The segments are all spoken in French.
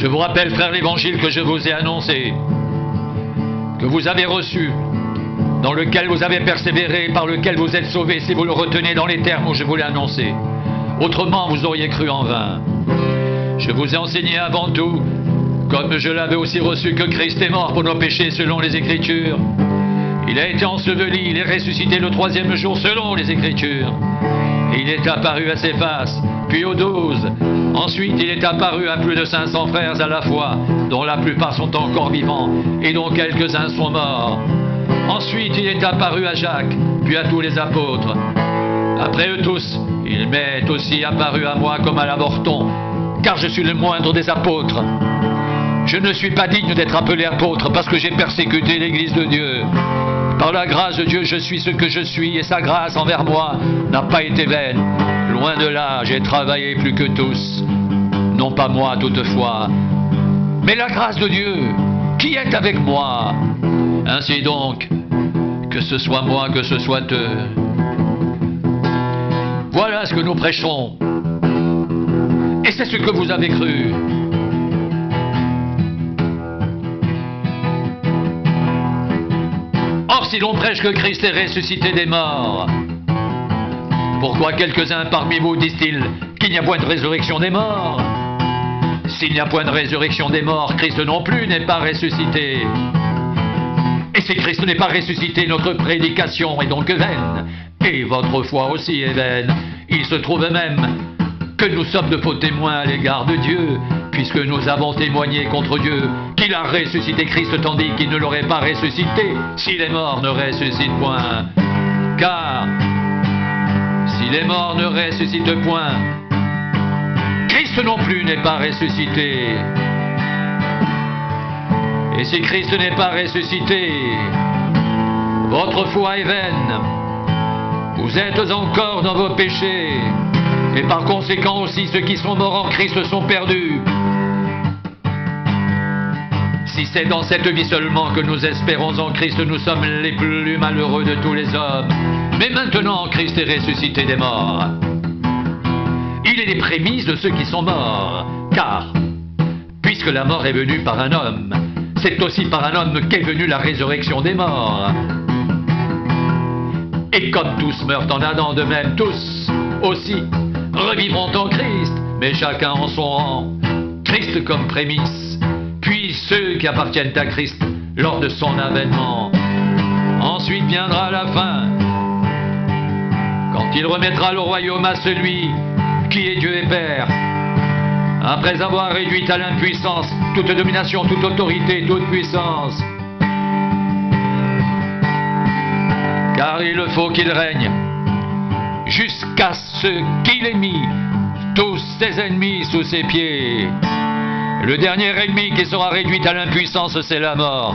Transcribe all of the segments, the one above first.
Je vous rappelle, frères, l'évangile que je vous ai annoncé, que vous avez reçu, dans lequel vous avez persévéré, par lequel vous êtes sauvés, si vous le retenez dans les termes où je vous l'ai annoncé. Autrement, vous auriez cru en vain. Je vous ai enseigné avant tout, comme je l'avais aussi reçu, que Christ est mort pour nos péchés selon les Écritures. Il a été enseveli, il est ressuscité le 3e jour selon les Écritures. Et il est apparu à ses faces, puis aux 12. Ensuite, il est apparu à plus de 500 frères à la fois, dont la plupart sont encore vivants, et dont quelques-uns sont morts. Ensuite, il est apparu à Jacques, puis à tous les apôtres. Après eux tous, il m'est aussi apparu à moi comme à l'avorton, car je suis le moindre des apôtres. Je ne suis pas digne d'être appelé apôtre parce que j'ai persécuté l'Église de Dieu. Par la grâce de Dieu, je suis ce que je suis, et sa grâce envers moi n'a pas été vaine. Loin de là, j'ai travaillé plus que tous. Non pas moi toutefois, mais la grâce de Dieu qui est avec moi. Ainsi donc, que ce soit moi, que ce soit eux. Voilà ce que nous prêchons. Et c'est ce que vous avez cru. Or, si l'on prêche que Christ est ressuscité des morts, pourquoi quelques-uns parmi vous disent-ils qu'il n'y a point de résurrection des morts? S'il n'y a point de résurrection des morts, Christ non plus n'est pas ressuscité. Et si Christ n'est pas ressuscité, notre prédication est donc vaine. Et votre foi aussi est vaine. Il se trouve même que nous sommes de faux témoins à l'égard de Dieu, puisque nous avons témoigné contre Dieu qu'il a ressuscité Christ, tandis qu'il ne l'aurait pas ressuscité si les morts ne ressuscitent point. Car si les morts ne ressuscitent point, Christ non plus n'est pas ressuscité. Et si Christ n'est pas ressuscité, votre foi est vaine. Vous êtes encore dans vos péchés. Et par conséquent aussi, ceux qui sont morts en Christ sont perdus. Si c'est dans cette vie seulement que nous espérons en Christ, nous sommes les plus malheureux de tous les hommes. Mais maintenant, Christ est ressuscité des morts. Il est les prémices de ceux qui sont morts. Car, puisque la mort est venue par un homme, c'est aussi par un homme qu'est venue la résurrection des morts. Et comme tous meurent en Adam, de même tous aussi revivront en Christ, mais chacun en son rang. Christ comme prémisse, puis ceux qui appartiennent à Christ lors de son avènement. Ensuite viendra la fin, quand il remettra le royaume à celui qui est Dieu et Père, après avoir réduit à l'impuissance toute domination, toute autorité, toute puissance. Car il faut qu'il règne jusqu'à ce qu'il ait mis tous ses ennemis sous ses pieds. Le dernier ennemi qui sera réduit à l'impuissance, c'est la mort.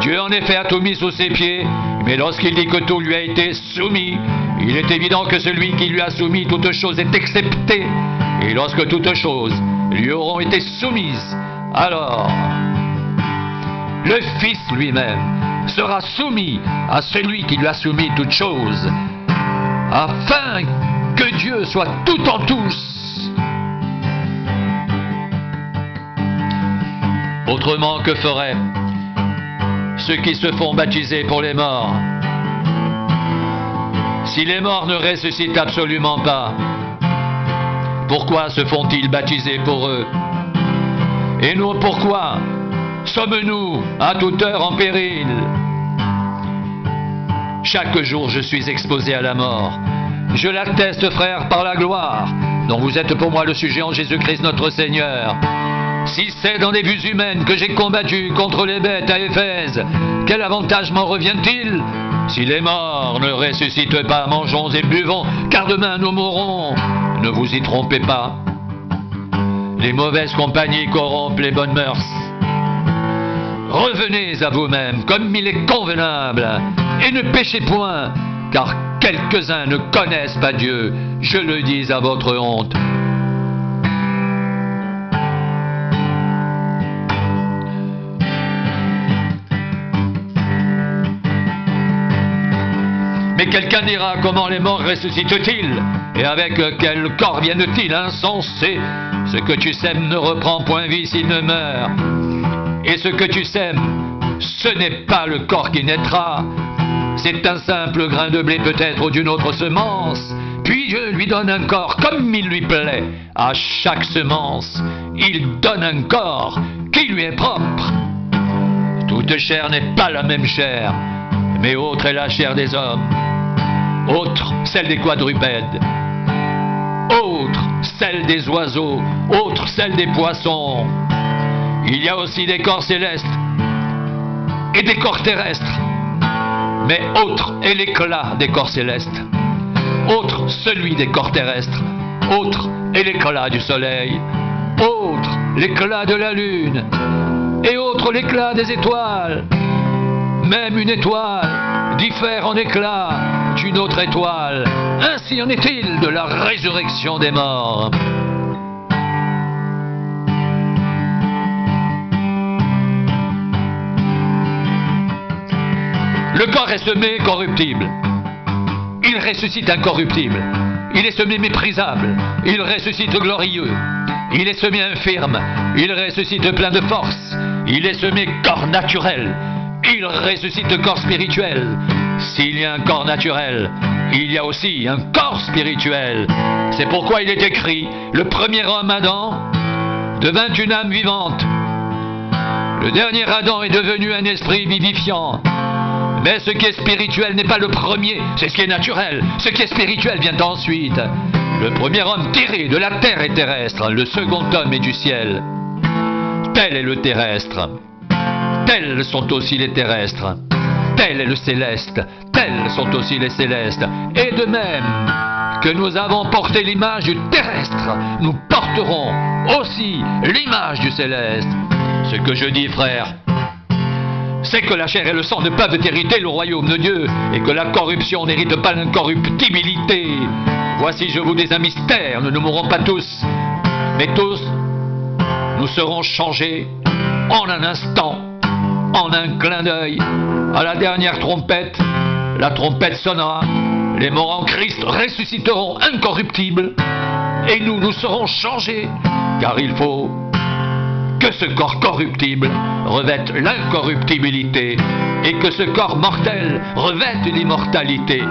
Dieu en effet a tout mis sous ses pieds, mais lorsqu'il dit que tout lui a été soumis, il est évident que celui qui lui a soumis toute chose est excepté. Et lorsque toutes choses lui auront été soumises, alors le Fils lui-même sera soumis à celui qui lui a soumis toutes choses, afin que Dieu soit tout en tous. Autrement, que feraient ceux qui se font baptiser pour les morts? Si les morts ne ressuscitent absolument pas, pourquoi se font-ils baptiser pour eux? Et nous, pourquoi sommes-nous à toute heure en péril? Chaque jour, je suis exposé à la mort. Je l'atteste, frère, par la gloire dont vous êtes pour moi le sujet en Jésus-Christ notre Seigneur. Si c'est dans des vues humaines que j'ai combattu contre les bêtes à Éphèse, quel avantage m'en revient-il? Si les morts ne ressuscitent pas, mangeons et buvons, car demain nous mourrons. Ne vous y trompez pas. Les mauvaises compagnies corrompent les bonnes mœurs. Revenez à vous-même comme il est convenable, et ne péchez point, car quelques-uns ne connaissent pas Dieu. Je le dis à votre honte. Mais quelqu'un dira comment les morts ressuscitent-ils, et avec quel corps viennent-ils, insensés? Ce que tu sèmes ne reprend point vie s'il ne meurt. Et ce que tu sèmes, ce n'est pas le corps qui naîtra, c'est un simple grain de blé peut-être ou d'une autre semence. Puis Dieu lui donne un corps comme il lui plaît. À chaque semence, il donne un corps qui lui est propre. Toute chair n'est pas la même chair, mais autre est la chair des hommes, autre celle des quadrupèdes, autre celle des oiseaux, autre celle des poissons. Il y a aussi des corps célestes et des corps terrestres, mais autre est l'éclat des corps célestes, autre celui des corps terrestres, autre est l'éclat du soleil, autre l'éclat de la lune, et autre l'éclat des étoiles. Même une étoile diffère en éclat d'une autre étoile. Ainsi en est-il de la résurrection des morts. Le corps est semé corruptible. Il ressuscite incorruptible. Il est semé méprisable. Il ressuscite glorieux. Il est semé infirme. Il ressuscite plein de force. Il est semé corps naturel. Il ressuscite corps spirituel. S'il y a un corps naturel, il y a aussi un corps spirituel. C'est pourquoi il est écrit, le premier homme Adam devint une âme vivante. Le dernier Adam est devenu un esprit vivifiant. Mais ce qui est spirituel n'est pas le premier, c'est ce qui est naturel. Ce qui est spirituel vient ensuite. Le premier homme tiré de la terre est terrestre, le second homme est du ciel. Tel est le terrestre. Tels sont aussi les terrestres, tel est le céleste, tels sont aussi les célestes. Et de même que nous avons porté l'image du terrestre, nous porterons aussi l'image du céleste. Ce que je dis, frère, c'est que la chair et le sang ne peuvent hériter le royaume de Dieu, et que la corruption n'hérite pas l'incorruptibilité. Voici, je vous dis un mystère, nous ne mourrons pas tous, mais tous, nous serons changés en un instant, en un clin d'œil. À la dernière trompette, la trompette sonnera, les morts en Christ ressusciteront incorruptibles, et nous serons changés, car il faut que ce corps corruptible revête l'incorruptibilité, et que ce corps mortel revête l'immortalité.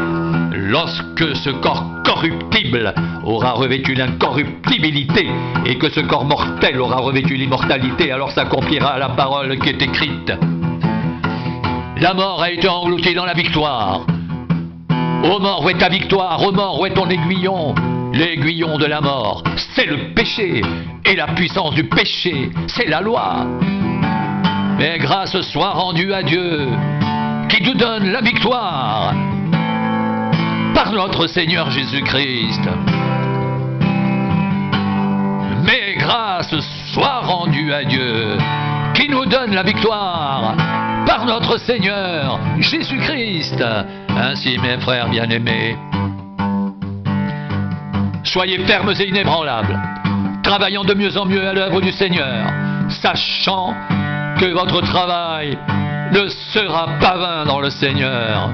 Lorsque ce corps corruptible aura revêtu l'incorruptibilité, et que ce corps mortel aura revêtu l'immortalité, alors s'accomplira la parole qui est écrite. La mort a été engloutie dans la victoire. Ô mort, où est ta victoire? Ô mort, où est ton aiguillon? L'aiguillon de la mort, c'est le péché, et la puissance du péché, c'est la loi. Mais grâce soit rendue à Dieu, qui nous donne la victoire, par notre Seigneur Jésus-Christ. Mais grâce soit rendue à Dieu, qui nous donne la victoire, par notre Seigneur Jésus-Christ. Ainsi, mes frères bien-aimés, soyez fermes et inébranlables, travaillant de mieux en mieux à l'œuvre du Seigneur, sachant que votre travail ne sera pas vain dans le Seigneur.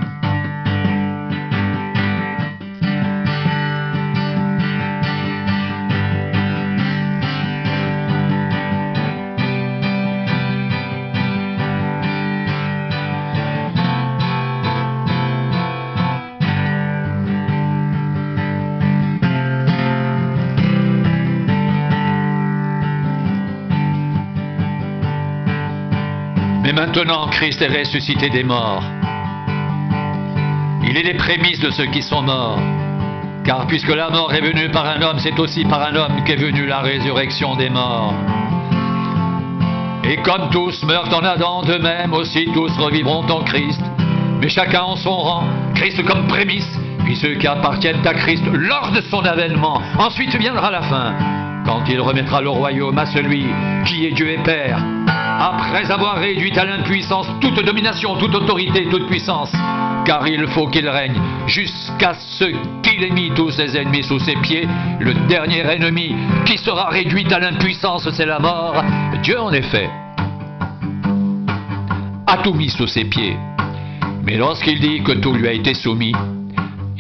Mais maintenant, Christ est ressuscité des morts. Il est les prémices de ceux qui sont morts. Car puisque la mort est venue par un homme, c'est aussi par un homme qu'est venue la résurrection des morts. Et comme tous meurent en Adam, de même aussi tous revivront en Christ. Mais chacun en son rang, Christ comme prémisse, puis ceux qui appartiennent à Christ lors de son avènement. Ensuite viendra la fin, quand il remettra le royaume à celui qui est Dieu et Père, après avoir réduit à l'impuissance toute domination, toute autorité, toute puissance, car il faut qu'il règne jusqu'à ce qu'il ait mis tous ses ennemis sous ses pieds. Le dernier ennemi qui sera réduit à l'impuissance, c'est la mort. Dieu, en effet, a tout mis sous ses pieds. Mais lorsqu'il dit que tout lui a été soumis,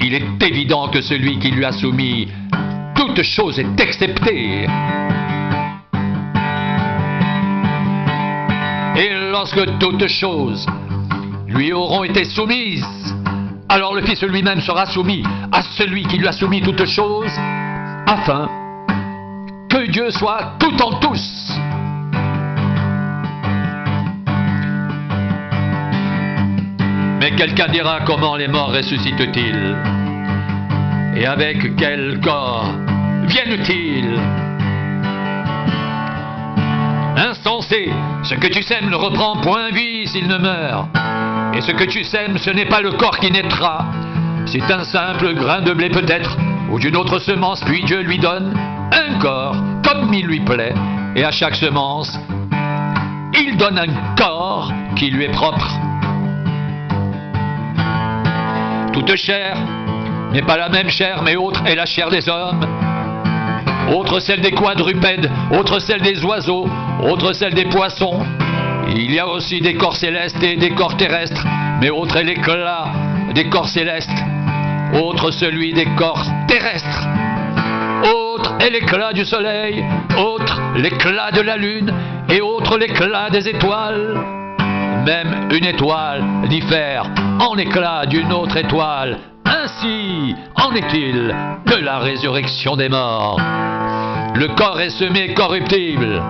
il est évident que celui qui lui a soumis toute chose est excepté. Et lorsque toutes choses lui auront été soumises, alors le Fils lui-même sera soumis à celui qui lui a soumis toutes choses, afin que Dieu soit tout en tous. Mais quelqu'un dira: comment les morts ressuscitent-ils? Et avec quel corps viennent-ils? Insensé, ce que tu sèmes ne reprend point vie s'il ne meurt. Et ce que tu sèmes, ce n'est pas le corps qui naîtra. C'est un simple grain de blé peut-être, ou d'une autre semence, puis Dieu lui donne un corps comme il lui plaît. Et à chaque semence, il donne un corps qui lui est propre. Toute chair n'est pas la même chair, mais autre est la chair des hommes, autre celle des quadrupèdes, autre celle des oiseaux, autre celle des poissons. Il y a aussi des corps célestes et des corps terrestres, mais autre est l'éclat des corps célestes, autre celui des corps terrestres. Autre est l'éclat du soleil, autre l'éclat de la lune, et autre l'éclat des étoiles. Même une étoile diffère en éclat d'une autre étoile. Ainsi en est-il de la résurrection des morts. Le corps est semé corruptible,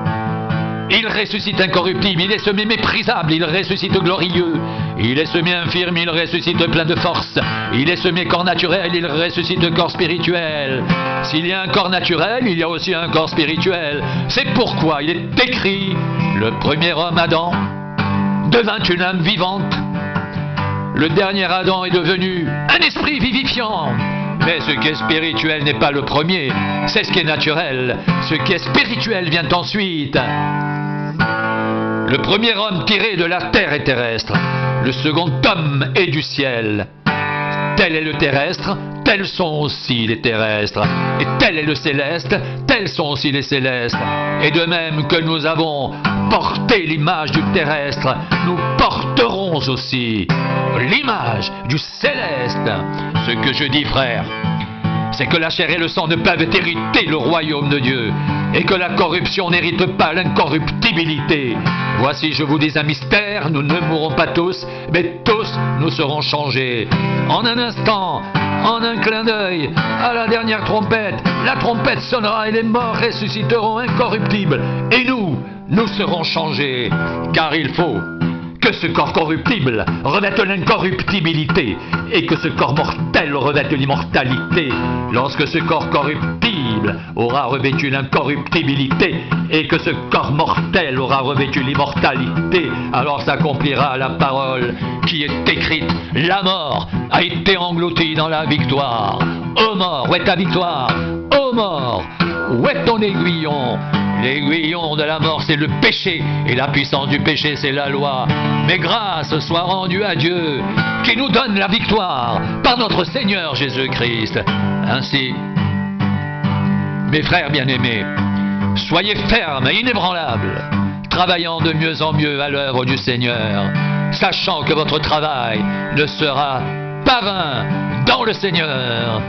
il ressuscite incorruptible. Il est semé méprisable, il ressuscite glorieux. Il est semé infirme, il ressuscite plein de force. Il est semé corps naturel, il ressuscite corps spirituel. S'il y a un corps naturel, il y a aussi un corps spirituel. C'est pourquoi il est écrit: le premier homme, Adam, devint une âme vivante. Le dernier Adam est devenu un esprit vivifiant. Mais ce qui est spirituel n'est pas le premier, c'est ce qui est naturel. Ce qui est spirituel vient ensuite. Le premier homme tiré de la terre est terrestre. Le second homme est du ciel. Tel est le terrestre, tels sont aussi les terrestres. Et tel est le céleste, tels sont aussi les célestes. Et de même que nous avons porté l'image du terrestre, nous porterons aussi l'image du céleste. Ce que je dis, frère, c'est que la chair et le sang ne peuvent hériter le royaume de Dieu, et que la corruption n'hérite pas l'incorruptibilité. Voici, je vous dis un mystère: nous ne mourrons pas tous, mais tous nous serons changés. En un instant, en un clin d'œil, à la dernière trompette, la trompette sonnera et les morts ressusciteront incorruptibles. Et nous serons changés, car il faut que ce corps corruptible revête l'incorruptibilité et que ce corps mortel revête l'immortalité. Lorsque ce corps corruptible aura revêtu l'incorruptibilité et que ce corps mortel aura revêtu l'immortalité, alors s'accomplira la parole qui est écrite: la mort a été engloutie dans la victoire. Ô mort, où est ta victoire? Ô mort, où est ton aiguillon? L'aiguillon de la mort, c'est le péché, et la puissance du péché, c'est la loi. Mais grâce soit rendue à Dieu, qui nous donne la victoire par notre Seigneur Jésus-Christ. Ainsi, mes frères bien-aimés, soyez fermes et inébranlables, travaillant de mieux en mieux à l'œuvre du Seigneur, sachant que votre travail ne sera pas vain dans le Seigneur.